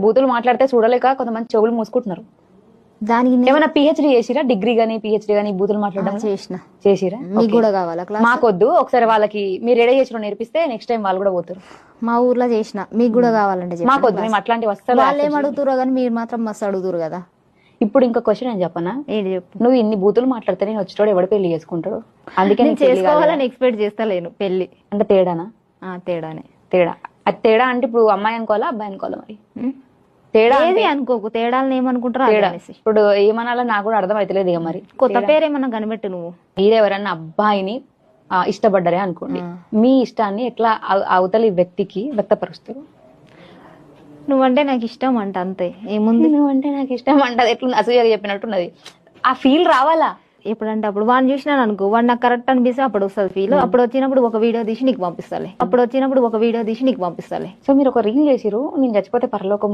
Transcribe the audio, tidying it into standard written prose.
బూతులు మాట్లాడితే చూడలేక కొంతమంది చెవులు మూసుకుంటున్నారు. దానికి ఏమైనా పిహెచ్డి చేసిరా? డిగ్రీ గానీ పిహెచ్డి గానీ బూతులు మాట్లాడడం చేసిరా? మీకు కూడా కావాలా క్లాస్? మాకొద్దు, ఒకసారి వాళ్ళకి మీరు రెడీ చేసిన నేర్పిస్తే నెక్స్ట్ టైం వాళ్ళు కూడా పోతారు. మా ఊర్లో చేసిన, మీకు కూడా కావాలంటే మాకొద్దు, మేము అట్లాంటివి వస్తారు. వాళ్ళు ఏం అడుగుతారో కానీ మీరు మాత్రం మస్తు అడుగుతారు కదా. ఇప్పుడు ఇంకో క్వశ్చన్ నేను చెప్పనా? ఏంటి చెప్పు. నువ్వు ఇన్ని బూతులు మాట్లాడితే నేను వచ్చేటోడు ఎవడు పెళ్లి చేసుకుంటాడు? అందుకే నేను చేసుకోవాలని ఎక్స్పెక్ట్ చేస్తలేను పెళ్లి. అంటే తేడానా? తేడానే. తేడా అది తేడా అంటే ఇప్పుడు అమ్మాయి అనుకోవాలా అబ్బాయి అనుకోవాలా? మరి తేడా ఏది అనుకోకు, తేడాలను ఏమనుకుంటారో తేడా ఇప్పుడు ఏమనాలో నాకు కూడా అర్థం అవుతలేదు. ఇక మరి కొత్త పేరేమన్నా కనిపెట్టు నువ్వు. మీరెవరన్నా అబ్బాయిని ఇష్టపడ్డారే అనుకోండి, మీ ఇష్టాన్ని ఎట్లా అవతలి వ్యక్తికి వ్యక్తపరుస్తారు? నువ్వంటే నాకు ఇష్టం అంట, అంతే. ఏముంది నువ్వంటే నాకు ఇష్టం అంటది, ఎట్లా అసూయగా చెప్పినట్టున్నది. ఆ ఫీల్ రావాలా? ఎప్పుడంటే అప్పుడు వాడిని చూసినాను అనుకో, వాడు నాకు కరెక్ట్ అనిపిస్తే అప్పుడు వస్తుంది ఫీల్. అప్పుడు వచ్చినప్పుడు ఒక వీడియో తీసి నీకు పంపిస్తాలే. సో మీరు ఒక రీల్ చేసిరు, నేను చచ్చిపోతే పరలోకం